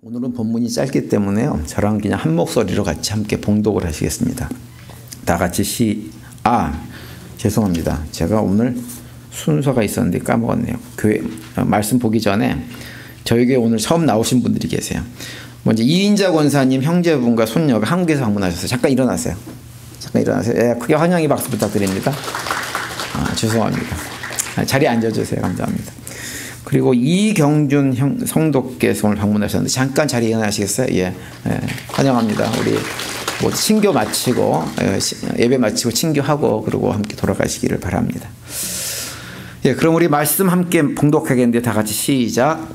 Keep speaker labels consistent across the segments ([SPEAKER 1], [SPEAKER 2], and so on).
[SPEAKER 1] 오늘은 본문이 짧기 때문에요. 저랑 그냥 한 목소리로 같이 함께 봉독을 하시겠습니다. 다 같이 죄송합니다. 제가 오늘 순서가 있었는데 까먹었네요. 교회 말씀 보기 전에 저희 교회 오늘 처음 나오신 분들이 계세요. 먼저 이인자 권사님 형제분과 손녀가 한국에서 방문하셨어요. 잠깐 일어나세요. 예, 크게 환영의 박수 부탁드립니다. 죄송합니다. 자리에 앉아주세요. 감사합니다. 그리고 이경준 성도께서 오늘 방문하셨는데 잠깐 자리에 일어나시겠어요? 예, 환영합니다. 우리 뭐 친교 마치고 예배 마치고 친교하고 그리고 함께 돌아가시기를 바랍니다. 예, 그럼 우리 말씀 함께 봉독하겠는데 다 같이 시작.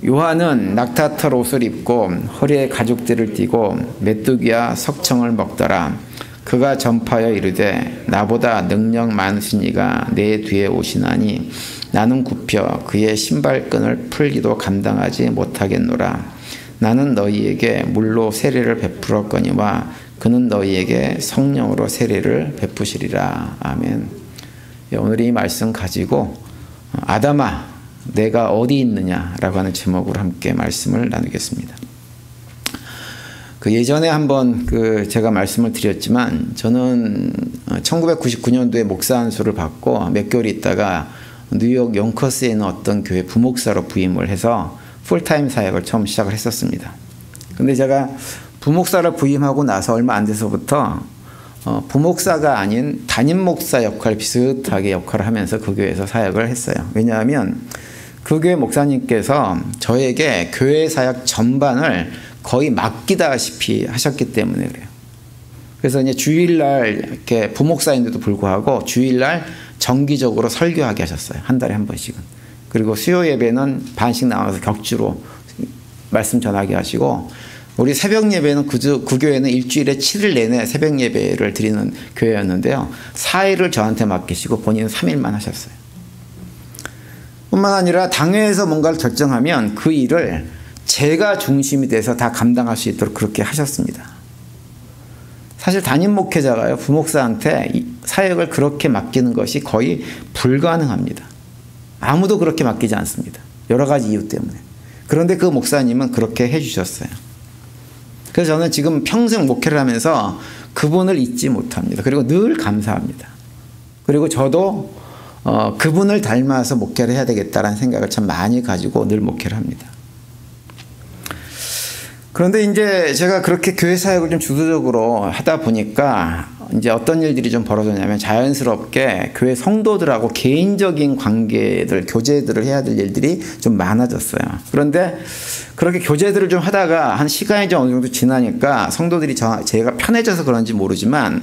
[SPEAKER 1] 요한은 낙타털 옷을 입고 허리에 가죽띠를 띠고 메뚜기와 석청을 먹더라. 그가 전파하여 이르되 나보다 능력 많으신 이가 내 뒤에 오시나니 나는 굽혀 그의 신발끈을 풀기도 감당하지 못하겠노라. 나는 너희에게 물로 세례를 베풀었거니와 그는 너희에게 성령으로 세례를 베푸시리라. 아멘. 오늘 이 말씀 가지고 아담아 내가 어디 있느냐라고 하는 제목으로 함께 말씀을 나누겠습니다. 예전에 한번 제가 말씀을 드렸지만 저는 1999년도에 목사 안수를 받고 몇 개월 있다가 뉴욕 영커스에 있는 어떤 교회 부목사로 부임을 해서 풀타임 사역을 처음 시작을 했었습니다. 근데 제가 부목사로 부임하고 나서 얼마 안 돼서부터 부목사가 아닌 담임 목사 역할 비슷하게 역할을 하면서 그 교회에서 사역을 했어요. 왜냐하면 그 교회 목사님께서 저에게 교회 사역 전반을 거의 맡기다시피 하셨기 때문에 그래요. 그래서 이제 주일날 이렇게 부목사인데도 불구하고 주일날 정기적으로 설교하게 하셨어요. 한 달에 한 번씩은. 그리고 수요 예배는 반씩 나와서 격주로 말씀 전하게 하시고 우리 새벽 예배는 그 교회는 일주일에 7일 내내 새벽 예배를 드리는 교회였는데요. 4일을 저한테 맡기시고 본인은 3일만 하셨어요. 뿐만 아니라 당회에서 뭔가를 결정하면 그 일을 제가 중심이 돼서 다 감당할 수 있도록 그렇게 하셨습니다. 사실 담임 목회자가요, 부목사한테 사역을 그렇게 맡기는 것이 거의 불가능합니다. 아무도 그렇게 맡기지 않습니다. 여러 가지 이유 때문에. 그런데 그 목사님은 그렇게 해주셨어요. 그래서 저는 지금 평생 목회를 하면서 그분을 잊지 못합니다. 그리고 늘 감사합니다. 그리고 저도 그분을 닮아서 목회를 해야 되겠다라는 생각을 참 많이 가지고 늘 목회를 합니다. 그런데 이제 제가 그렇게 교회 사역을 좀 주도적으로 하다 보니까 이제 어떤 일들이 좀 벌어졌냐면 자연스럽게 교회 성도들하고 개인적인 관계들, 교제들을 해야 될 일들이 좀 많아졌어요. 그런데 그렇게 교제들을 좀 하다가 한 시간이 좀 어느 정도 지나니까 성도들이 제가 편해져서 그런지 모르지만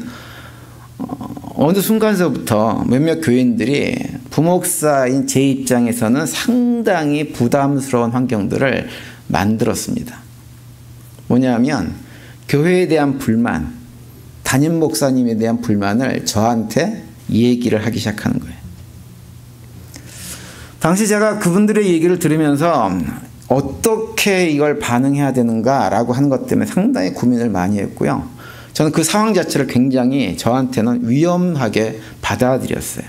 [SPEAKER 1] 어느 순간서부터 몇몇 교인들이 부목사인 제 입장에서는 상당히 부담스러운 환경들을 만들었습니다. 뭐냐면 교회에 대한 불만, 담임 목사님에 대한 불만을 저한테 얘기를 하기 시작하는 거예요. 당시 제가 그분들의 얘기를 들으면서 어떻게 이걸 반응해야 되는가라고 하는 것 때문에 상당히 고민을 많이 했고요. 저는 그 상황 자체를 굉장히 저한테는 위험하게 받아들였어요.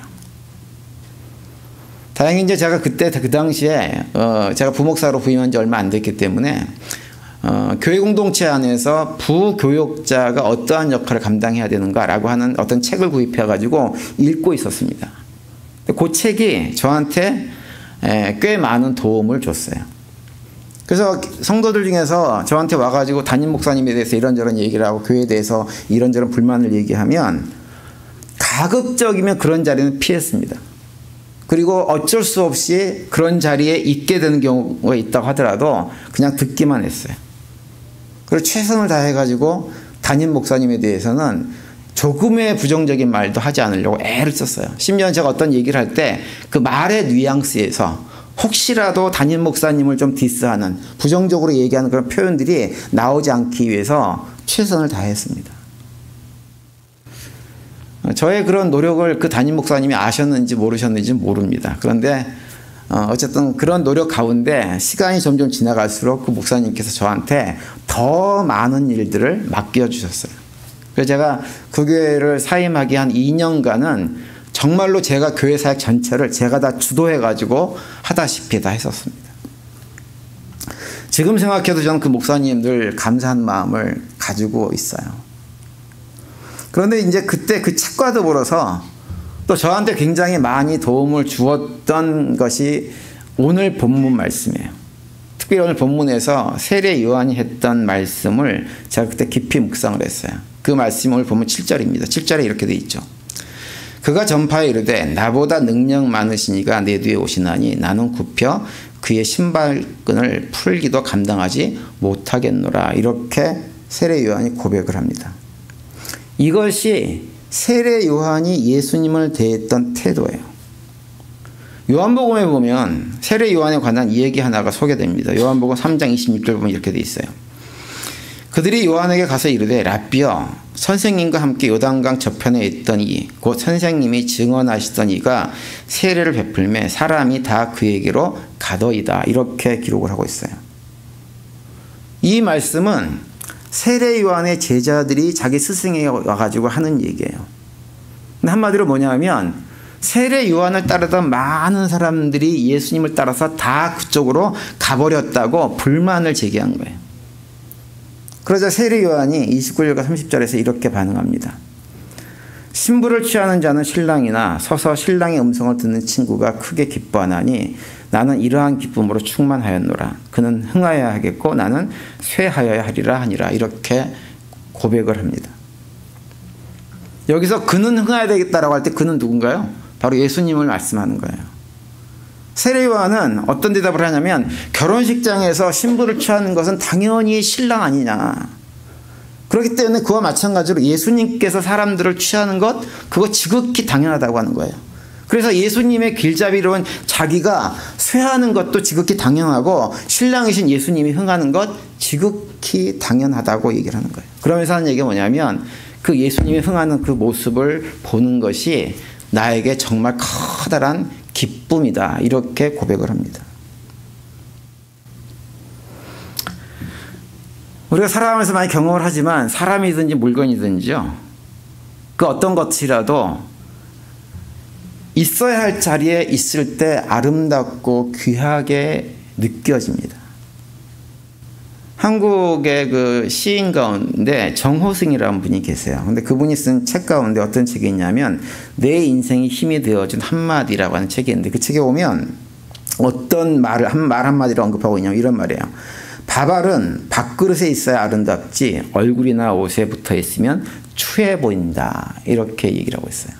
[SPEAKER 1] 다행히 이제 제가 그때 그 당시에 제가 부목사로 부임한 지 얼마 안 됐기 때문에 교회 공동체 안에서 부교역자가 어떠한 역할을 감당해야 되는가라고 하는 어떤 책을 구입해 가지고 읽고 있었습니다. 그 책이 저한테 꽤 많은 도움을 줬어요. 그래서 성도들 중에서 저한테 와가지고 담임 목사님에 대해서 이런저런 얘기를 하고 교회에 대해서 이런저런 불만을 얘기하면 가급적이면 그런 자리는 피했습니다. 그리고 어쩔 수 없이 그런 자리에 있게 되는 경우가 있다고 하더라도 그냥 듣기만 했어요. 그리고 최선을 다해가지고 담임 목사님에 대해서는 조금의 부정적인 말도 하지 않으려고 애를 썼어요. 심지어 제가 어떤 얘기를 할 때 그 말의 뉘앙스에서 혹시라도 담임 목사님을 좀 디스하는 부정적으로 얘기하는 그런 표현들이 나오지 않기 위해서 최선을 다했습니다. 저의 그런 노력을 그 담임 목사님이 아셨는지 모르셨는지 모릅니다. 그런데 어쨌든 그런 노력 가운데 시간이 점점 지나갈수록 그 목사님께서 저한테 더 많은 일들을 맡겨주셨어요. 그래서 제가 그 교회를 사임하기 한 2년간은 정말로 제가 교회 사역 전체를 제가 다 주도해가지고 하다시피 다 했었습니다. 지금 생각해도 저는 그 목사님들 감사한 마음을 가지고 있어요. 그런데 이제 그때 그 책과 더불어서 또 저한테 굉장히 많이 도움을 주었던 것이 오늘 본문 말씀이에요. 특별히 오늘 본문에서 세례 요한이 했던 말씀을 제가 그때 깊이 묵상을 했어요. 그 말씀을 오늘 보면 7절입니다. 7절에 이렇게 돼 있죠. 그가 전파에 이르되 나보다 능력 많으신 이가 내 뒤에 오시나니 나는 굽혀 그의 신발끈을 풀기도 감당하지 못하겠노라. 이렇게 세례 요한이 고백을 합니다. 이것이 세례 요한이 예수님을 대했던 태도예요. 요한복음에 보면 세례 요한에 관한 이야기 하나가 소개됩니다. 요한복음 3장 26절 보면 이렇게 돼 있어요. 그들이 요한에게 가서 이르되 라삐여 선생님과 함께 요단강 저편에 있던 이 곧 선생님이 증언하시던 이가 세례를 베풀매 사람이 다 그에게로 가더이다. 이렇게 기록을 하고 있어요. 이 말씀은 세례 요한의 제자들이 자기 스승에게 와가지고 하는 얘기예요. 근데 한마디로 뭐냐면 세례 요한을 따르던 많은 사람들이 예수님을 따라서 다 그쪽으로 가버렸다고 불만을 제기한 거예요. 그러자 세례 요한이 29절과 30절에서 이렇게 반응합니다. 신부를 취하는 자는 신랑이나 서서 신랑의 음성을 듣는 친구가 크게 기뻐하나니 나는 이러한 기쁨으로 충만하였노라. 그는 흥하여야 하겠고 나는 쇠하여야 하리라 하니라. 이렇게 고백을 합니다. 여기서 그는 흥하여야 되겠다라고 할 때 그는 누군가요? 바로 예수님을 말씀하는 거예요. 세례 요한은 어떤 대답을 하냐면 결혼식장에서 신부를 취하는 것은 당연히 신랑 아니냐. 그렇기 때문에 그와 마찬가지로 예수님께서 사람들을 취하는 것 그거 지극히 당연하다고 하는 거예요. 그래서 예수님의 길잡이로는 자기가 쇠하는 것도 지극히 당연하고 신랑이신 예수님이 흥하는 것 지극히 당연하다고 얘기를 하는 거예요. 그러면서 하는 얘기가 뭐냐면 그 예수님이 흥하는 그 모습을 보는 것이 나에게 정말 커다란 기쁨이다. 이렇게 고백을 합니다. 우리가 살아가면서 많이 경험을 하지만 사람이든지 물건이든지요. 그 어떤 것이라도 있어야 할 자리에 있을 때 아름답고 귀하게 느껴집니다. 한국의 그 시인 가운데 정호승이라는 분이 계세요. 근데 그분이 쓴 책 가운데 어떤 책이 있냐면 내 인생이 힘이 되어준 한마디라고 하는 책이 있는데 그 책에 보면 어떤 말 한마디를 언급하고 있냐면 이런 말이에요. 밥알은 밥그릇에 있어야 아름답지 얼굴이나 옷에 붙어 있으면 추해 보인다. 이렇게 얘기를 하고 있어요.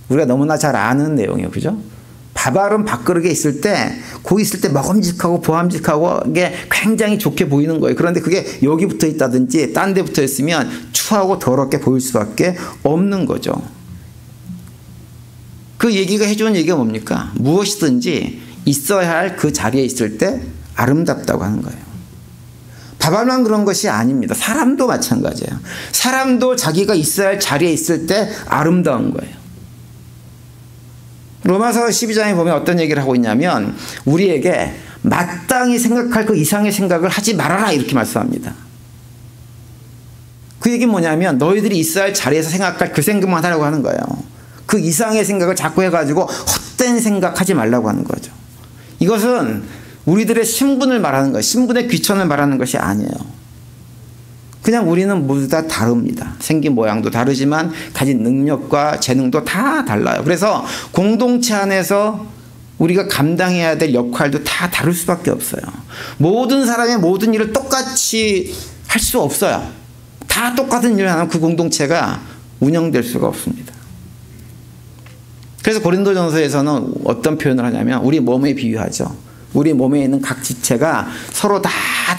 [SPEAKER 1] 우리가 너무나 잘 아는 내용이에요. 그죠? 밥알은 밥그릇에 있을 때 고기 있을 때 먹음직하고 보함직하고 이게 굉장히 좋게 보이는 거예요. 그런데 그게 여기 붙어 있다든지 딴 데 붙어 있으면 추하고 더럽게 보일 수밖에 없는 거죠. 그 얘기가 해주는 얘기가 뭡니까? 무엇이든지 있어야 할 그 자리에 있을 때 아름답다고 하는 거예요. 밥알만 그런 것이 아닙니다. 사람도 마찬가지예요. 사람도 자기가 있어야 할 자리에 있을 때 아름다운 거예요. 로마서 12장에 보면 어떤 얘기를 하고 있냐면 우리에게 마땅히 생각할 그 이상의 생각을 하지 말아라 이렇게 말씀합니다. 그 얘기는 뭐냐면 너희들이 있어야 할 자리에서 생각할 그 생각만 하라고 하는 거예요. 그 이상의 생각을 자꾸 해가지고 헛된 생각하지 말라고 하는 거죠. 이것은 우리들의 신분을 말하는 거예요. 신분의 귀천을 말하는 것이 아니에요. 그냥 우리는 모두 다 다릅니다. 생긴 모양도 다르지만 가진 능력과 재능도 다 달라요. 그래서 공동체 안에서 우리가 감당해야 될 역할도 다 다를 수밖에 없어요. 모든 사람의 모든 일을 똑같이 할 수 없어요. 다 똑같은 일을 하면 그 공동체가 운영될 수가 없습니다. 그래서 고린도전서에서는 어떤 표현을 하냐면 우리 몸에 비유하죠. 우리 몸에 있는 각 지체가 서로 다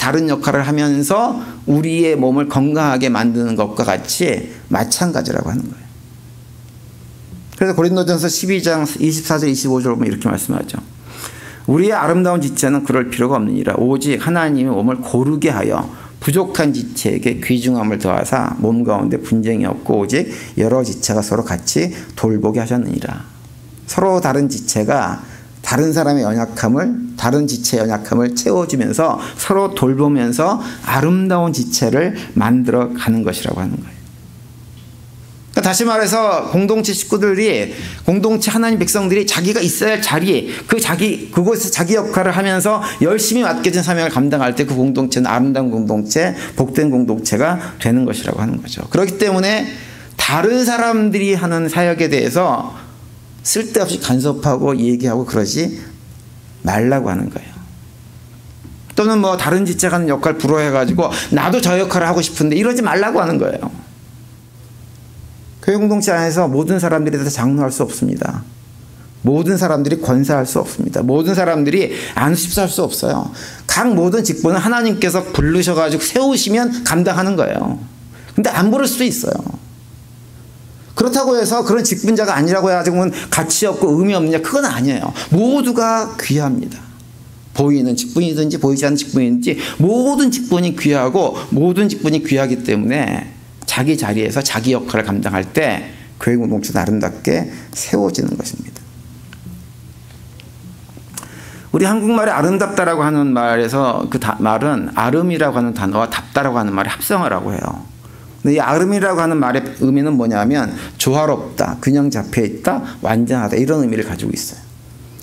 [SPEAKER 1] 다른 역할을 하면서 우리의 몸을 건강하게 만드는 것과 같이 마찬가지라고 하는 거예요. 그래서 고린도전서 12장 24절 25절 보면 이렇게 말씀하죠. 우리의 아름다운 지체는 그럴 필요가 없느니라. 오직 하나님의 몸을 고르게 하여 부족한 지체에게 귀중함을 더하사 몸 가운데 분쟁이 없고 오직 여러 지체가 서로 같이 돌보게 하셨느니라. 서로 다른 지체가 다른 사람의 연약함을 다른 지체의 연약함을 채워주면서 서로 돌보면서 아름다운 지체를 만들어 가는 것이라고 하는 거예요. 그러니까 다시 말해서 공동체 식구들이, 공동체 하나님 백성들이 자기가 있어야 할 자리, 그곳에서 자기 역할을 하면서 열심히 맡겨진 사명을 감당할 때 그 공동체는 아름다운 공동체, 복된 공동체가 되는 것이라고 하는 거죠. 그렇기 때문에 다른 사람들이 하는 사역에 대해서 쓸데없이 간섭하고 얘기하고 그러지 말라고 하는 거예요. 또는 뭐 다른 지체가 하는 역할 부러워해가지고 나도 저 역할을 하고 싶은데 이러지 말라고 하는 거예요. 교회 공동체 안에서 모든 사람들이 다 장로할 수 없습니다. 모든 사람들이 권사할 수 없습니다. 모든 사람들이 안수집사할 수 없어요. 각 모든 직분은 하나님께서 부르셔가지고 세우시면 감당하는 거예요. 근데 안 부를 수도 있어요. 그렇다고 해서 그런 직분자가 아니라고 해가지고는 가치 없고 의미 없느냐, 그건 아니에요. 모두가 귀합니다. 보이는 직분이든지 보이지 않는 직분이든지 모든 직분이 귀하고 모든 직분이 귀하기 때문에 자기 자리에서 자기 역할을 감당할 때 교회 공동체는 아름답게 세워지는 것입니다. 우리 한국말에 아름답다라고 하는 말에서 그 말은 아름이라고 하는 단어와 답다라고 하는 말의 합성어라고 해요. 근데 이 아름이라고 하는 말의 의미는 뭐냐면 조화롭다, 균형 잡혀있다, 완전하다, 이런 의미를 가지고 있어요.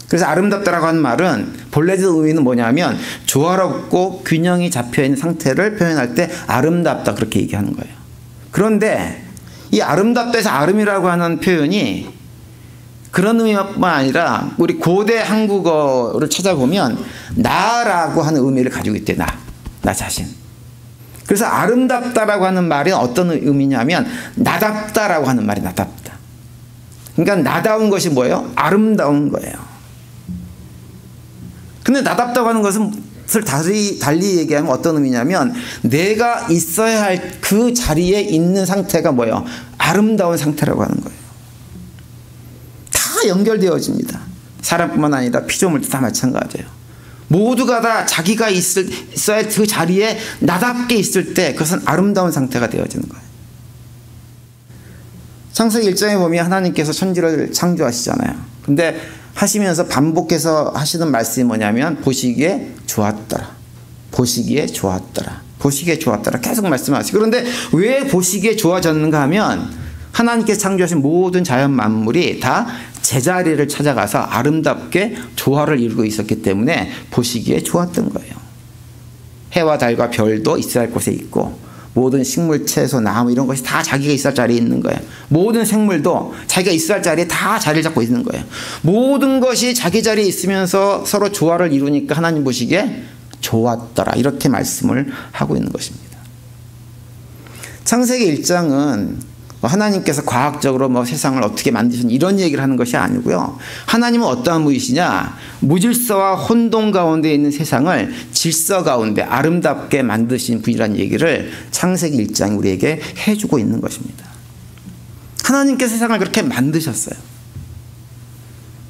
[SPEAKER 1] 그래서 아름답다라고 하는 말은 본래의 의미는 뭐냐면 조화롭고 균형이 잡혀있는 상태를 표현할 때 아름답다, 그렇게 얘기하는 거예요. 그런데 이 아름답다에서 아름이라고 하는 표현이 그런 의미뿐만 아니라 우리 고대 한국어를 찾아보면 나라고 하는 의미를 가지고 있대. 나 자신. 그래서 아름답다라고 하는 말이 어떤 의미냐면 나답다라고 하는 말이 나답다. 그러니까 나다운 것이 뭐예요? 아름다운 거예요. 근데 나답다고 하는 것은 달리 얘기하면 어떤 의미냐면 내가 있어야 할 그 자리에 있는 상태가 뭐예요? 아름다운 상태라고 하는 거예요. 다 연결되어집니다. 사람뿐만 아니라 피조물도 다 마찬가지예요. 모두가 다 자기가 있어야 할 그 자리에 나답게 있을 때 그것은 아름다운 상태가 되어지는 거예요. 창세기 1장에 보면 하나님께서 천지를 창조하시잖아요. 근데 하시면서 반복해서 하시는 말씀이 뭐냐면 보시기에 좋았더라. 보시기에 좋았더라. 보시기에 좋았더라. 계속 말씀하시고. 그런데 왜 보시기에 좋아졌는가 하면 하나님께서 창조하신 모든 자연 만물이 다 제자리를 찾아가서 아름답게 조화를 이루고 있었기 때문에 보시기에 좋았던 거예요. 해와 달과 별도 있어야 할 곳에 있고 모든 식물, 채소, 나무 이런 것이 다 자기가 있을 자리에 있는 거예요. 모든 생물도 자기가 있어야 할 자리에 다 자리를 잡고 있는 거예요. 모든 것이 자기 자리에 있으면서 서로 조화를 이루니까 하나님 보시기에 좋았더라. 이렇게 말씀을 하고 있는 것입니다. 창세기 1장은 하나님께서 과학적으로 뭐 세상을 어떻게 만드셨는지 이런 얘기를 하는 것이 아니고요. 하나님은 어떠한 분이시냐? 무질서와 혼돈 가운데 있는 세상을 질서 가운데 아름답게 만드신 분이라는 얘기를 창세기 1장이 우리에게 해주고 있는 것입니다. 하나님께서 세상을 그렇게 만드셨어요.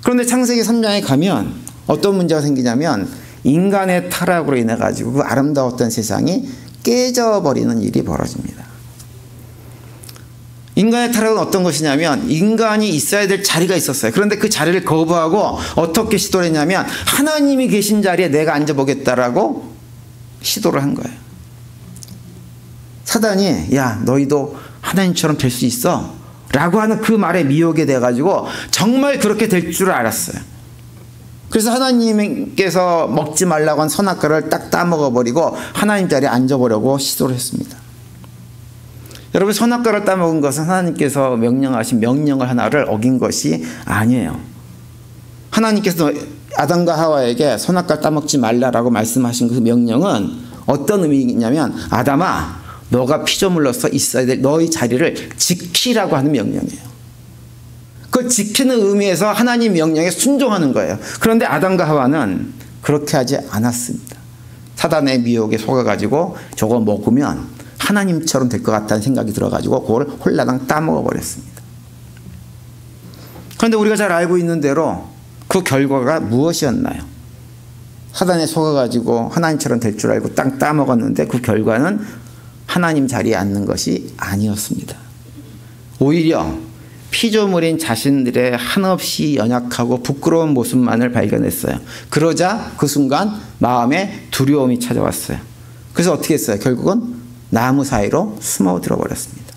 [SPEAKER 1] 그런데 창세기 3장에 가면 어떤 문제가 생기냐면 인간의 타락으로 인해 가지고 그 아름다웠던 세상이 깨져버리는 일이 벌어집니다. 인간의 타락은 어떤 것이냐면 인간이 있어야 될 자리가 있었어요. 그런데 그 자리를 거부하고 어떻게 시도를 했냐면 하나님이 계신 자리에 내가 앉아보겠다라고 시도를 한 거예요. 사단이 야 너희도 하나님처럼 될 수 있어 라고 하는 그 말에 미혹이 돼가지고 정말 그렇게 될 줄 알았어요. 그래서 하나님께서 먹지 말라고 한 선악과를 딱 따먹어버리고 하나님 자리에 앉아보려고 시도를 했습니다. 여러분 선악과를 따먹은 것은 하나님께서 명령하신 명령을 하나를 어긴 것이 아니에요. 하나님께서 아담과 하와에게 선악과를 따먹지 말라라고 말씀하신 그 명령은 어떤 의미냐면 아담아 너가 피조물로서 있어야 될 너의 자리를 지키라고 하는 명령이에요. 그 지키는 의미에서 하나님 명령에 순종하는 거예요. 그런데 아담과 하와는 그렇게 하지 않았습니다. 사단의 미혹에 속아가지고 저거 먹으면 하나님처럼 될 것 같다는 생각이 들어가지고 그걸 홀라당 따먹어 버렸습니다. 그런데 우리가 잘 알고 있는 대로 그 결과가 무엇이었나요? 사단에 속아가지고 하나님처럼 될 줄 알고 땅 따먹었는데 그 결과는 하나님 자리에 앉는 것이 아니었습니다. 오히려 피조물인 자신들의 한없이 연약하고 부끄러운 모습만을 발견했어요. 그러자 그 순간 마음에 두려움이 찾아왔어요. 그래서 어떻게 했어요? 결국은 나무 사이로 숨어 들어버렸습니다.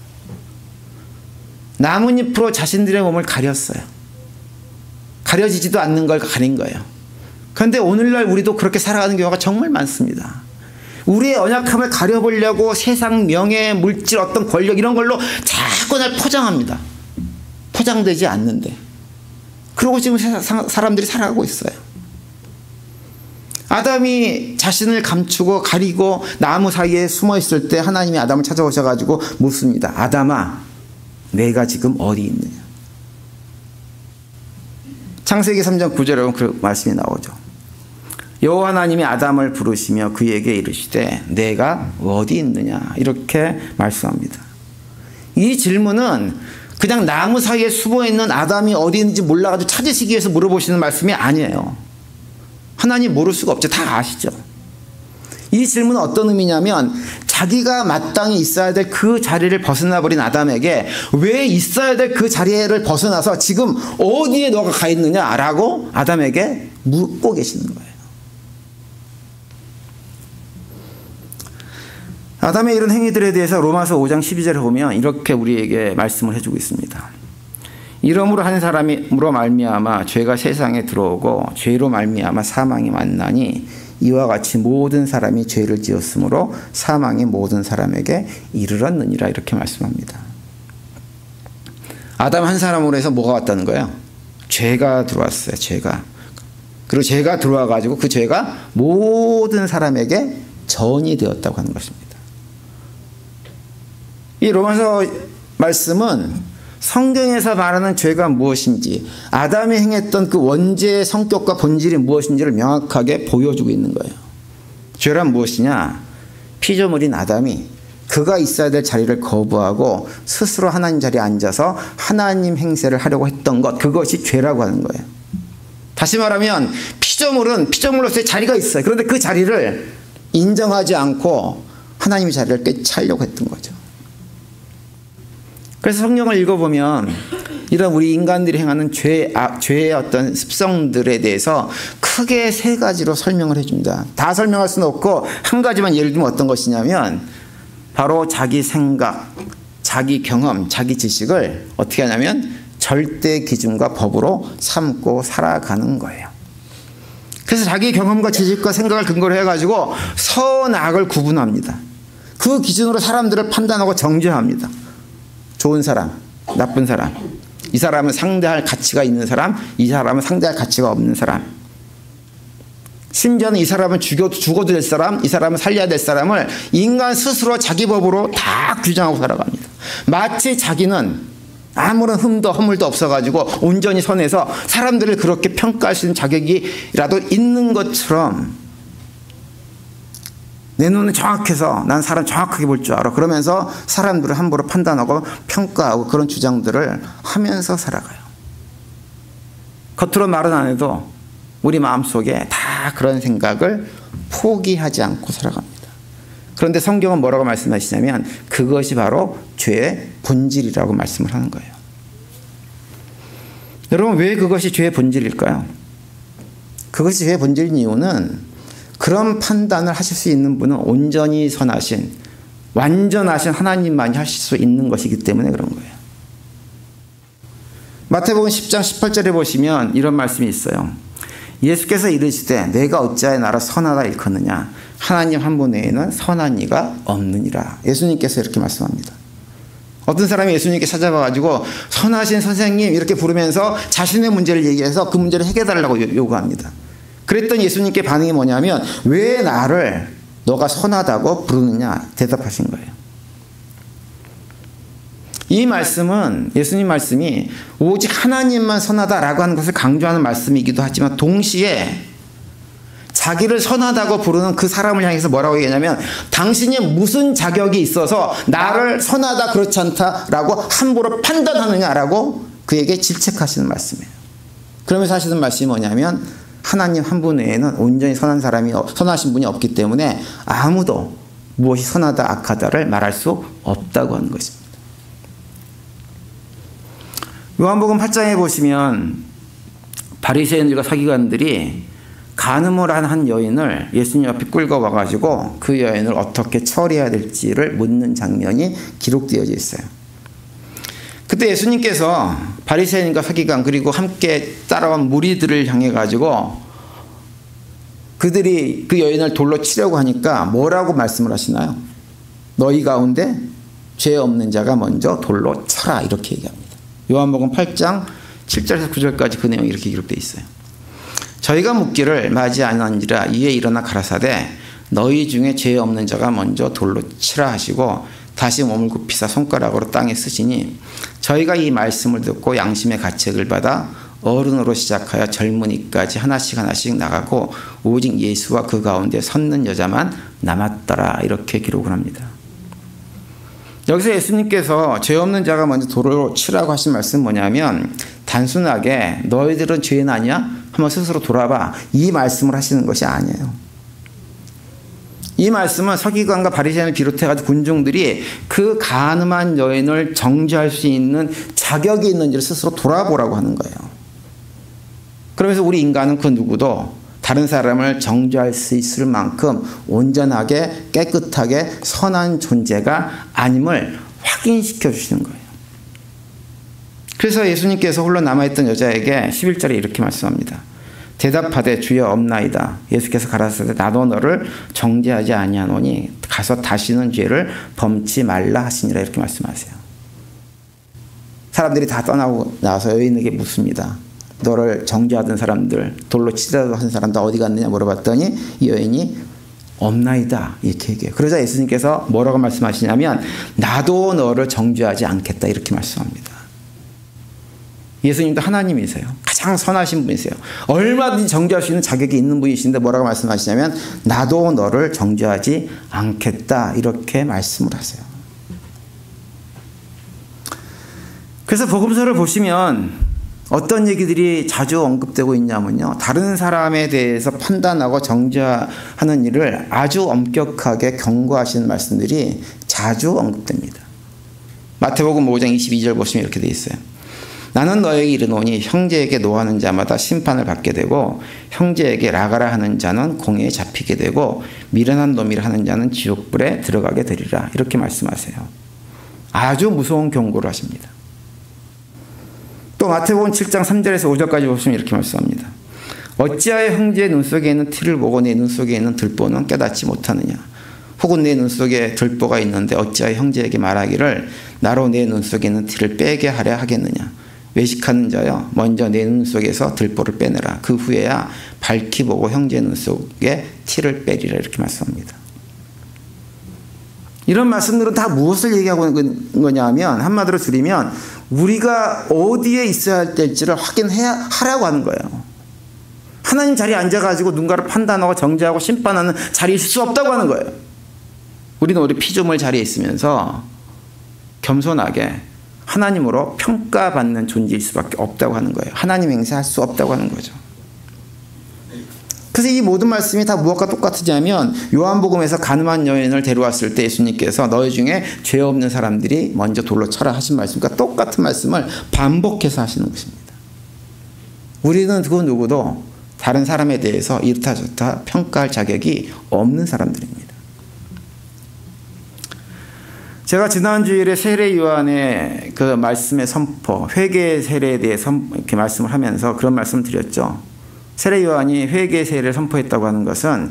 [SPEAKER 1] 나뭇잎으로 자신들의 몸을 가렸어요. 가려지지도 않는 걸 가린 거예요. 그런데 오늘날 우리도 그렇게 살아가는 경우가 정말 많습니다. 우리의 연약함을 가려보려고 세상 명예, 물질, 어떤 권력 이런 걸로 자꾸 날 포장합니다. 포장되지 않는데. 그러고 지금 사람들이 살아가고 있어요. 아담이 자신을 감추고 가리고 나무 사이에 숨어 있을 때 하나님이 아담을 찾아오셔가지고 묻습니다. 아담아, 내가 지금 어디 있느냐? 창세기 3장 9절에 보면 그 말씀이 나오죠. 여호와 하나님이 아담을 부르시며 그에게 이르시되 내가 어디 있느냐? 이렇게 말씀합니다. 이 질문은 그냥 나무 사이에 숨어 있는 아담이 어디 있는지 몰라가지고 찾으시기 위해서 물어보시는 말씀이 아니에요. 하나님 모를 수가 없죠. 다 아시죠. 이 질문은 어떤 의미냐면 자기가 마땅히 있어야 될 그 자리를 벗어나 버린 아담에게 왜 있어야 될 그 자리를 벗어나서 지금 어디에 너가 가 있느냐라고 아담에게 묻고 계시는 거예요. 아담의 이런 행위들에 대해서 로마서 5장 12절에 보면 이렇게 우리에게 말씀을 해주고 있습니다. 이러므로 한 사람으로 말미암아 죄가 세상에 들어오고 죄로 말미암아 사망이 만나니 이와 같이 모든 사람이 죄를 지었으므로 사망이 모든 사람에게 이르렀느니라 이렇게 말씀합니다. 아담 한 사람으로 해서 뭐가 왔다는 거예요? 죄가 들어왔어요. 죄가. 그리고 죄가 들어와가지고 그 죄가 모든 사람에게 전이 되었다고 하는 것입니다. 이 로마서 말씀은 성경에서 말하는 죄가 무엇인지 아담이 행했던 그 원죄의 성격과 본질이 무엇인지를 명확하게 보여주고 있는 거예요. 죄란 무엇이냐? 피조물인 아담이 그가 있어야 될 자리를 거부하고 스스로 하나님 자리에 앉아서 하나님 행세를 하려고 했던 것, 그것이 죄라고 하는 거예요. 다시 말하면 피조물은 피조물로서의 자리가 있어요. 그런데 그 자리를 인정하지 않고 하나님의 자리를 꿰차려고 했던 거죠. 그래서 성경을 읽어보면 이런 우리 인간들이 행하는 죄의 어떤 습성들에 대해서 크게 세 가지로 설명을 해줍니다. 다 설명할 수는 없고 한 가지만 예를 들면 어떤 것이냐면 바로 자기 생각, 자기 경험, 자기 지식을 어떻게 하냐면 절대 기준과 법으로 삼고 살아가는 거예요. 그래서 자기 경험과 지식과 생각을 근거로 해가지고 선악을 구분합니다. 그 기준으로 사람들을 판단하고 정죄합니다. 좋은 사람, 나쁜 사람, 이 사람은 상대할 가치가 있는 사람, 이 사람은 상대할 가치가 없는 사람, 심지어는 이 사람은 죽어도 될 사람, 이 사람은 살려야 될 사람을 인간 스스로 자기 법으로 다 규정하고 살아갑니다. 마치 자기는 아무런 흠도 허물도 없어가지고 온전히 선해서 사람들을 그렇게 평가할 수 있는 자격이라도 있는 것처럼 내 눈은 정확해서 난 사람 정확하게 볼 줄 알아. 그러면서 사람들을 함부로 판단하고 평가하고 그런 주장들을 하면서 살아가요. 겉으로 말은 안 해도 우리 마음속에 다 그런 생각을 포기하지 않고 살아갑니다. 그런데 성경은 뭐라고 말씀하시냐면 그것이 바로 죄의 본질이라고 말씀을 하는 거예요. 여러분, 왜 그것이 죄의 본질일까요? 그것이 죄의 본질인 이유는 그런 판단을 하실 수 있는 분은 온전히 선하신, 완전하신 하나님만이 하실 수 있는 것이기 때문에 그런 거예요. 마태복음 10장 18절에 보시면 이런 말씀이 있어요. 예수께서 이르시되 내가 어찌하여 나를 선하다 일컫느냐? 하나님 한 분 외에는 선한 이가 없느니라. 예수님께서 이렇게 말씀합니다. 어떤 사람이 예수님께 찾아와가지고 선하신 선생님 이렇게 부르면서 자신의 문제를 얘기해서 그 문제를 해결해달라고 요구합니다. 그랬더니 예수님께 반응이 뭐냐면 왜 나를 너가 선하다고 부르느냐 대답하신 거예요. 이 말씀은 예수님 말씀이 오직 하나님만 선하다라고 하는 것을 강조하는 말씀이기도 하지만 동시에 자기를 선하다고 부르는 그 사람을 향해서 뭐라고 얘기하냐면 당신이 무슨 자격이 있어서 나를 선하다 그렇지 않다라고 함부로 판단하느냐라고 그에게 질책하시는 말씀이에요. 그러면서 하시는 말씀이 뭐냐면 하나님 한 분 외에는 온전히 선하신 분이 없기 때문에 아무도 무엇이 선하다 악하다를 말할 수 없다고 하는 것입니다. 요한복음 8장에 보시면 바리새인들과 서기관들이 간음을 한 한 여인을 예수님 앞에 끌고 와가지고 그 여인을 어떻게 처리해야 될지를 묻는 장면이 기록되어져 있어요. 그때 예수님께서 바리새인과 서기관 그리고 함께 따라온 무리들을 향해 가지고 그들이 그 여인을 돌로 치려고 하니까 뭐라고 말씀을 하시나요? 너희 가운데 죄 없는 자가 먼저 돌로 쳐라 이렇게 얘기합니다. 요한복음 8장 7절에서 9절까지 그 내용이 이렇게 기록되어 있어요. 저희가 묻기를 맞이 아니한지라 이에 일어나 가라사대 너희 중에 죄 없는 자가 먼저 돌로 치라 하시고 다시 몸을 굽히사 손가락으로 땅에 쓰시니 저희가 이 말씀을 듣고 양심의 가책을 받아 어른으로 시작하여 젊은이까지 하나씩 나가고 오직 예수와 그 가운데 섰는 여자만 남았더라 이렇게 기록을 합니다. 여기서 예수님께서 죄 없는 자가 먼저 돌로 치라고 하신 말씀은 뭐냐면 단순하게 너희들은 죄인 아니야? 한번 스스로 돌아봐 이 말씀을 하시는 것이 아니에요. 이 말씀은 서기관과 바리새인을 비롯해가지고 군중들이 그 간음한 여인을 정죄할 수 있는 자격이 있는지를 스스로 돌아보라고 하는 거예요. 그러면서 우리 인간은 그 누구도 다른 사람을 정죄할 수 있을 만큼 온전하게 깨끗하게 선한 존재가 아님을 확인시켜 주시는 거예요. 그래서 예수님께서 홀로 남아있던 여자에게 11절에 이렇게 말씀합니다. 대답하되 주여 없나이다. 예수께서 가라사대 나도 너를 정죄하지 아니하노니 가서 다시는 죄를 범치 말라 하시니라 이렇게 말씀하세요. 사람들이 다 떠나고 나서 여인에게 묻습니다. 너를 정죄하던 사람들 돌로 치려고 한 사람들 어디 갔느냐 물어봤더니 이 여인이 없나이다 이렇게 얘기해요. 그러자 예수님께서 뭐라고 말씀하시냐면 나도 너를 정죄하지 않겠다 이렇게 말씀합니다. 예수님도 하나님이세요. 가장 선하신 분이세요. 얼마든지 정죄할 수 있는 자격이 있는 분이신데 뭐라고 말씀하시냐면 나도 너를 정죄하지 않겠다 이렇게 말씀을 하세요. 그래서 복음서를 보시면 어떤 얘기들이 자주 언급되고 있냐면요. 다른 사람에 대해서 판단하고 정죄하는 일을 아주 엄격하게 경고하시는 말씀들이 자주 언급됩니다. 마태복음 5장 22절 보시면 이렇게 되어 있어요. 나는 너에게 이르노니 형제에게 노하는 자마다 심판을 받게 되고 형제에게 라가라 하는 자는 공회에 잡히게 되고 미련한 놈이라 하는 자는 지옥불에 들어가게 되리라 이렇게 말씀하세요. 아주 무서운 경고를 하십니다. 또 마태복음 7장 3절에서 5절까지 보시면 이렇게 말씀합니다. 어찌하여 형제의 눈 속에 있는 티를 보고 내 눈 속에 있는 들보는 깨닫지 못하느냐. 혹은 내 눈 속에 들보가 있는데 어찌하여 형제에게 말하기를 나로 내 눈 속에 있는 티를 빼게 하려 하겠느냐. 외식하는 자여 먼저 내 눈 속에서 들보를 빼내라. 그 후에야 밝히 보고 형제의 눈 속에 티를 빼리라 이렇게 말씀합니다. 이런 말씀들은 다 무엇을 얘기하고 있는 거냐면 한마디로 줄이면 우리가 어디에 있어야 될지를 하라고 하는 거예요. 하나님 자리에 앉아가지고 누군가를 판단하고 정죄하고 심판하는 자리에 있을 수 없다고 하는 거예요. 우리는 우리 피조물 자리에 있으면서 겸손하게 하나님으로 평가받는 존재일 수밖에 없다고 하는 거예요. 하나님 행세할 수 없다고 하는 거죠. 그래서 이 모든 말씀이 다 무엇과 똑같으냐면 요한복음에서 간음한 여인을 데려왔을 때 예수님께서 너희 중에 죄 없는 사람들이 먼저 돌로 쳐라 하신 말씀과 똑같은 말씀을 반복해서 하시는 것입니다. 우리는 그 누구도 다른 사람에 대해서 이렇다 저렇다 평가할 자격이 없는 사람들입니다. 제가 지난 주일에 세례 요한의 그 말씀의 선포, 회개 세례에 대해서 이렇게 말씀을 하면서 그런 말씀을 드렸죠. 세례 요한이 회개 세례를 선포했다고 하는 것은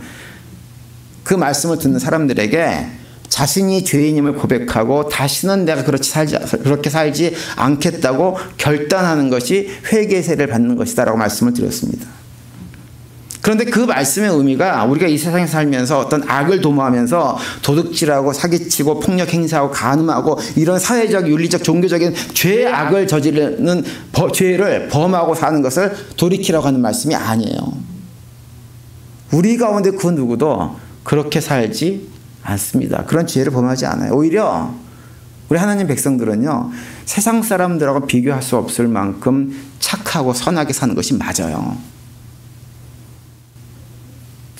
[SPEAKER 1] 그 말씀을 듣는 사람들에게 자신이 죄인임을 고백하고 다시는 내가 그렇게 살지 않겠다고 결단하는 것이 회개 세례를 받는 것이다라고 말씀을 드렸습니다. 그런데 그 말씀의 의미가 우리가 이 세상에 살면서 어떤 악을 도모하면서 도둑질하고 사기치고 폭력 행사하고 간음하고 이런 사회적, 윤리적, 종교적인 죄악을 저지르는 죄를 범하고 사는 것을 돌이키라고 하는 말씀이 아니에요. 우리 가운데 그 누구도 그렇게 살지 않습니다. 그런 죄를 범하지 않아요. 오히려 우리 하나님 백성들은요, 세상 사람들하고 비교할 수 없을 만큼 착하고 선하게 사는 것이 맞아요.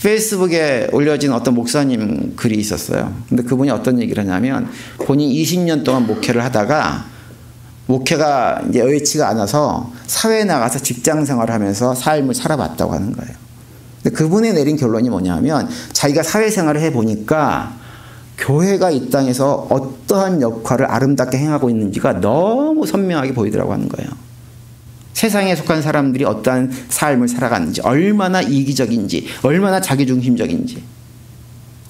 [SPEAKER 1] 페이스북에 올려진 어떤 목사님 글이 있었어요. 근데 그분이 어떤 얘기를 하냐면 본인 20년 동안 목회를 하다가 목회가 이제 여의치가 않아서 사회에 나가서 직장 생활을 하면서 삶을 살아봤다고 하는 거예요. 근데 그분이 내린 결론이 뭐냐면 자기가 사회생활을 해보니까 교회가 이 땅에서 어떠한 역할을 아름답게 행하고 있는지가 너무 선명하게 보이더라고 하는 거예요. 세상에 속한 사람들이 어떠한 삶을 살아가는지, 얼마나 이기적인지, 얼마나 자기중심적인지,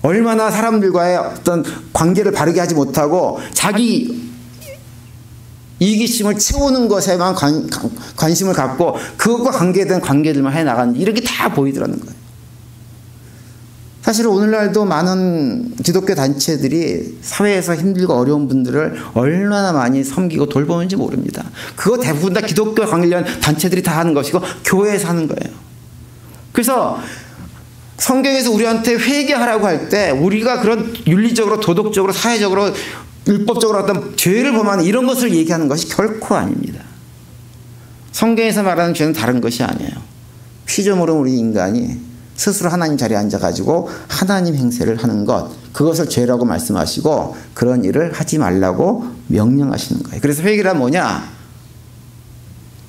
[SPEAKER 1] 얼마나 사람들과의 어떤 관계를 바르게 하지 못하고 자기 이기심을 채우는 것에만 관심을 갖고 그것과 관계된 관계들만 해나가는지, 이렇게 다 보이더라는 거예요. 사실 오늘날도 많은 기독교 단체들이 사회에서 힘들고 어려운 분들을 얼마나 많이 섬기고 돌보는지 모릅니다. 그거 대부분 다 기독교 관련 단체들이 다 하는 것이고 교회에서 하는 거예요. 그래서 성경에서 우리한테 회개하라고 할 때 우리가 그런 윤리적으로, 도덕적으로, 사회적으로, 율법적으로 어떤 죄를 범하는 이런 것을 얘기하는 것이 결코 아닙니다. 성경에서 말하는 죄는 다른 것이 아니에요. 피조물은 우리 인간이 스스로 하나님 자리에 앉아가지고 하나님 행세를 하는 것, 그것을 죄라고 말씀하시고 그런 일을 하지 말라고 명령하시는 거예요. 그래서 회개란 뭐냐?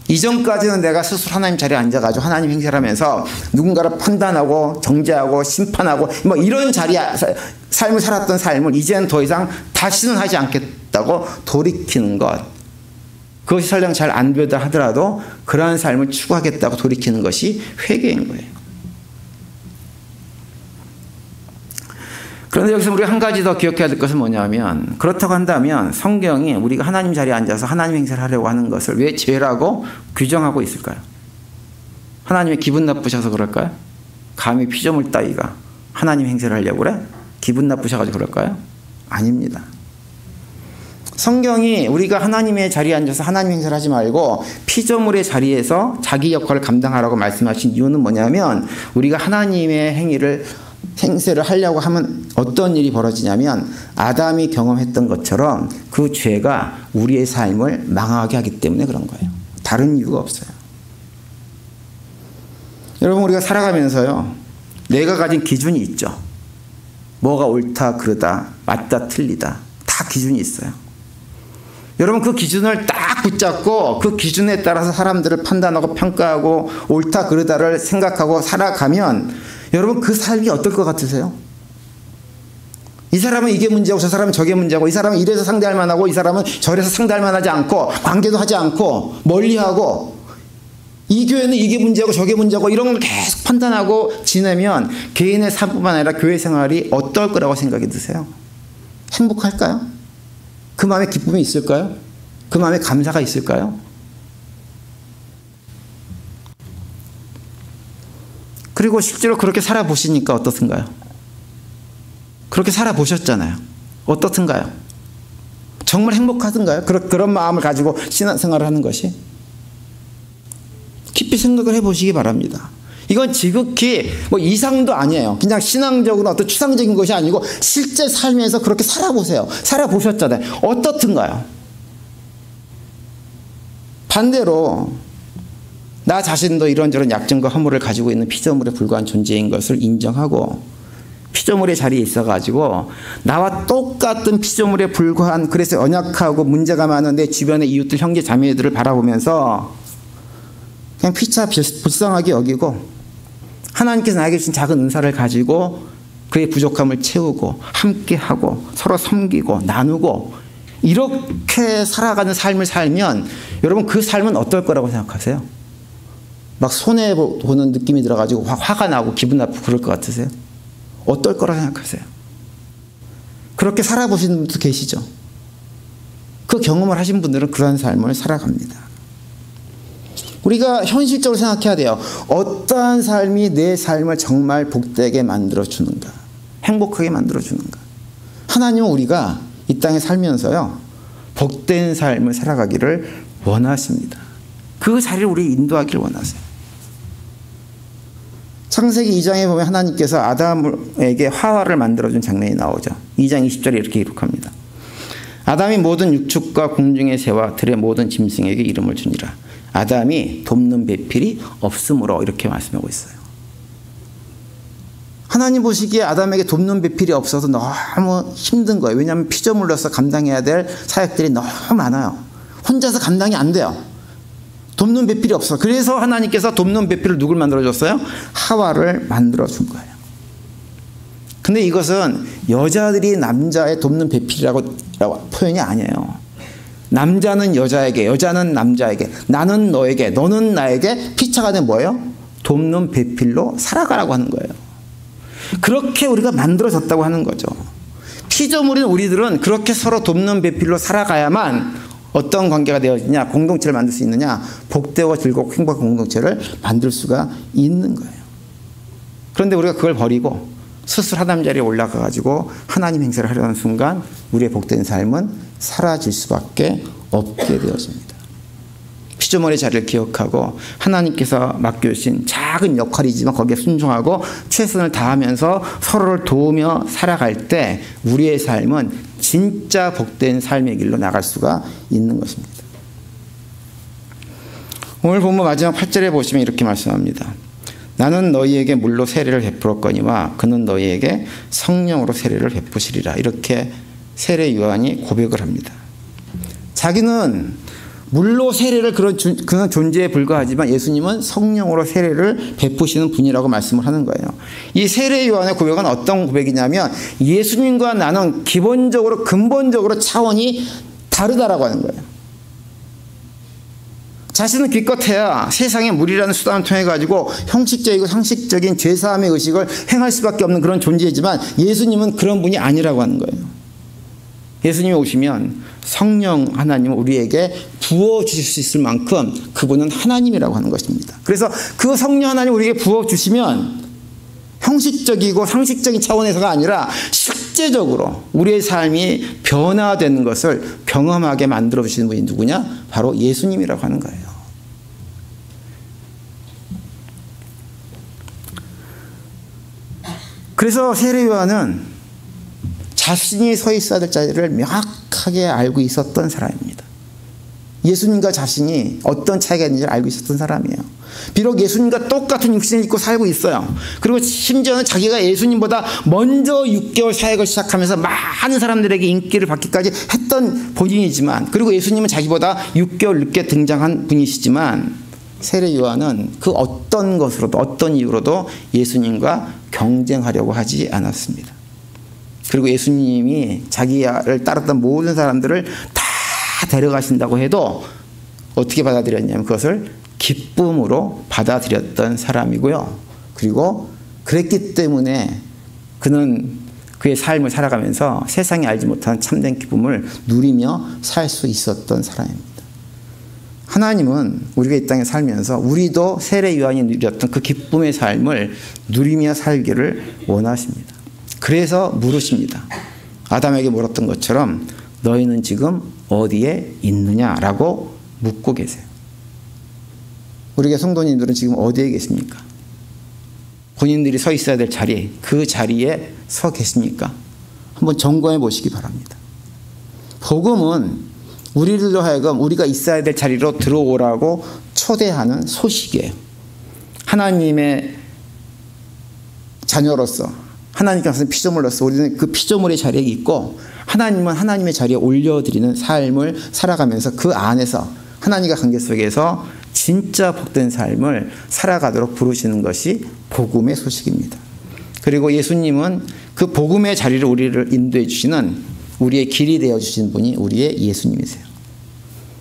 [SPEAKER 1] 이전까지는 내가 스스로 하나님 자리에 앉아가지고 하나님 행세를 하면서 누군가를 판단하고 정죄하고 심판하고 뭐 이런 자리에 삶을 살았던 삶을 이제는 더 이상 다시는 하지 않겠다고 돌이키는 것, 그것이 설령 잘 안 되다 하더라도 그러한 삶을 추구하겠다고 돌이키는 것이 회개인 거예요. 그런데 여기서 우리가 한 가지 더 기억해야 될 것은 뭐냐면, 그렇다고 한다면 성경이 우리가 하나님 자리에 앉아서 하나님 행세를 하려고 하는 것을 왜 죄라고 규정하고 있을까요? 하나님의 기분 나쁘셔서 그럴까요? 감히 피조물 따위가 하나님 행세를 하려고 그래? 기분 나쁘셔가지고 그럴까요? 아닙니다. 성경이 우리가 하나님의 자리에 앉아서 하나님 행세를 하지 말고 피조물의 자리에서 자기 역할을 감당하라고 말씀하신 이유는 뭐냐면, 우리가 하나님의 행세를 하려고 하면 어떤 일이 벌어지냐면 아담이 경험했던 것처럼 그 죄가 우리의 삶을 망하게 하기 때문에 그런 거예요. 다른 이유가 없어요. 여러분, 우리가 살아가면서요, 내가 가진 기준이 있죠. 뭐가 옳다 그르다, 맞다 틀리다, 다 기준이 있어요. 여러분, 그 기준을 딱 붙잡고 그 기준에 따라서 사람들을 판단하고 평가하고 옳다 그르다를 생각하고 살아가면 여러분, 그 삶이 어떨 것 같으세요? 이 사람은 이게 문제고 저 사람은 저게 문제고, 이 사람은 이래서 상대할 만하고 이 사람은 저래서 상대할 만하지 않고, 관계도 하지 않고 멀리하고, 이 교회는 이게 문제고 저게 문제고, 이런 걸 계속 판단하고 지내면 개인의 삶뿐만 아니라 교회 생활이 어떨 거라고 생각이 드세요? 행복할까요? 그 마음에 기쁨이 있을까요? 그 마음에 감사가 있을까요? 그리고 실제로 그렇게 살아보시니까 어떻든가요? 그렇게 살아보셨잖아요. 어떻든가요? 정말 행복하든가요? 그런 마음을 가지고 신앙생활을 하는 것이? 깊이 생각을 해보시기 바랍니다. 이건 지극히 뭐 이상도 아니에요. 그냥 신앙적으로 어떤 추상적인 것이 아니고 실제 삶에서 그렇게 살아보세요. 살아보셨잖아요. 어떻든가요? 반대로 나 자신도 이런저런 약점과 허물을 가지고 있는 피조물에 불과한 존재인 것을 인정하고 피조물의 자리에 있어가지고 나와 똑같은 피조물에 불과한, 그래서 연약하고 문제가 많은 내 주변의 이웃들, 형제 자매들을 바라보면서 그냥 피차 불쌍하게 여기고 하나님께서 나에게 주신 작은 은사를 가지고 그의 부족함을 채우고 함께하고 서로 섬기고 나누고 이렇게 살아가는 삶을 살면 여러분, 그 삶은 어떨 거라고 생각하세요? 막 손해보는 느낌이 들어가지고 화가 나고 기분 나쁘고 그럴 것 같으세요? 어떨 거라고 생각하세요? 그렇게 살아보신 분도 계시죠? 그 경험을 하신 분들은 그런 삶을 살아갑니다. 우리가 현실적으로 생각해야 돼요. 어떠한 삶이 내 삶을 정말 복되게 만들어주는가, 행복하게 만들어주는가. 하나님은 우리가 이 땅에 살면서요, 복된 삶을 살아가기를 원하십니다. 그 자리를 우리 인도하기를 원하세요. 창세기 2장에 보면 하나님께서 아담에게 화와를 만들어준 장면이 나오죠. 2장 20절에 이렇게 기록합니다. 아담이 모든 육축과 공중의 새와 들의 모든 짐승에게 이름을 주니라. 아담이 돕는 배필이 없으므로, 이렇게 말씀하고 있어요. 하나님 보시기에 아담에게 돕는 배필이 없어서 너무 힘든 거예요. 왜냐하면 피조물로서 감당해야 될 사역들이 너무 많아요. 혼자서 감당이 안 돼요. 돕는 배필이 없어. 그래서 하나님께서 돕는 배필을 누굴 만들어줬어요? 하와를 만들어준 거예요. 근데 이것은 여자들이 남자의 돕는 배필이라고 표현이 아니에요. 남자는 여자에게, 여자는 남자에게, 나는 너에게, 너는 나에게 피차가 된 뭐예요? 돕는 배필로 살아가라고 하는 거예요. 그렇게 우리가 만들어졌다고 하는 거죠. 피조물인 우리들은 그렇게 서로 돕는 배필로 살아가야만 어떤 관계가 되어지냐, 공동체를 만들 수 있느냐, 복되고 즐겁고 행복한 공동체를 만들 수가 있는 거예요. 그런데 우리가 그걸 버리고 스스로 하나님 자리에 올라가가지고 하나님 행세를 하려는 순간 우리의 복된 삶은 사라질 수밖에 없게 되어집니다. 피조물의 자리를 기억하고 하나님께서 맡겨주신 작은 역할이지만 거기에 순종하고 최선을 다하면서 서로를 도우며 살아갈 때 우리의 삶은 진짜 복된 삶의 길로 나갈 수가 있는 것입니다. 오늘 본문 마지막 8절에 보시면 이렇게 말씀합니다. 나는 너희에게 물로 세례를 베풀었거니와 그는 너희에게 성령으로 세례를 베푸시리라. 이렇게 세례 요한이 고백을 합니다. 자기는 물로 세례를 그런 존재에 불과하지만 예수님은 성령으로 세례를 베푸시는 분이라고 말씀을 하는 거예요. 이 세례 요한의 고백은 어떤 고백이냐면 예수님과 나는 기본적으로 근본적으로 차원이 다르다라고 하는 거예요. 자신은 기껏해야 세상의 물이라는 수단을 통해 가지고 형식적이고 상식적인 죄사함의 의식을 행할 수밖에 없는 그런 존재이지만 예수님은 그런 분이 아니라고 하는 거예요. 예수님이 오시면 성령 하나님을 우리에게 부어주실 수 있을 만큼 그분은 하나님이라고 하는 것입니다. 그래서 그 성령 하나님을 우리에게 부어주시면 형식적이고 상식적인 차원에서가 아니라 실제적으로 우리의 삶이 변화되는 것을 경험하게 만들어주시는 분이 누구냐? 바로 예수님이라고 하는 거예요. 그래서 세례 요한은 자신이 서 있어야 될 자리를 명확하게 알고 있었던 사람입니다. 예수님과 자신이 어떤 차이가 있는지를 알고 있었던 사람이에요. 비록 예수님과 똑같은 육신을 입고 살고 있어요. 그리고 심지어는 자기가 예수님보다 먼저 6개월 사역을 시작하면서 많은 사람들에게 인기를 받기까지 했던 본인이지만, 그리고 예수님은 자기보다 6개월 늦게 등장한 분이시지만 세례 요한은 그 어떤 것으로도 어떤 이유로도 예수님과 경쟁하려고 하지 않았습니다. 그리고 예수님이 자기를 따랐던 모든 사람들을 다 데려가신다고 해도 어떻게 받아들였냐면 그것을 기쁨으로 받아들였던 사람이고요. 그리고 그랬기 때문에 그는 그의 삶을 살아가면서 세상이 알지 못하는 참된 기쁨을 누리며 살 수 있었던 사람입니다. 하나님은 우리가 이 땅에 살면서 우리도 세례 요한이 누렸던 그 기쁨의 삶을 누리며 살기를 원하십니다. 그래서 물으십니다. 아담에게 물었던 것처럼 너희는 지금 어디에 있느냐라고 묻고 계세요. 우리가 성도님들은 지금 어디에 계십니까? 본인들이 서 있어야 될 자리, 그 자리에 서 계십니까? 한번 점검해 보시기 바랍니다. 복음은 우리들로 하여금 우리가 있어야 될 자리로 들어오라고 초대하는 소식이에요. 하나님의 자녀로서 하나님께서 피조물로서 우리는 그 피조물의 자리에 있고 하나님은 하나님의 자리에 올려드리는 삶을 살아가면서 그 안에서 하나님과 관계 속에서 진짜 복된 삶을 살아가도록 부르시는 것이 복음의 소식입니다. 그리고 예수님은 그 복음의 자리를 우리를 인도해 주시는 우리의 길이 되어 주신 분이 우리의 예수님이세요.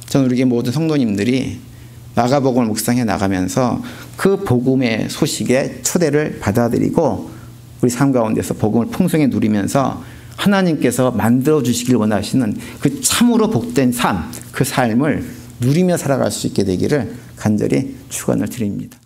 [SPEAKER 1] 저는 우리 모든 성도님들이 마가복음을 묵상해 나가면서 그 복음의 소식에 초대를 받아들이고 우리 삶 가운데서 복음을 풍성히 누리면서 하나님께서 만들어주시길 원하시는 그 참으로 복된 삶, 그 삶을 누리며 살아갈 수 있게 되기를 간절히 축원을 드립니다.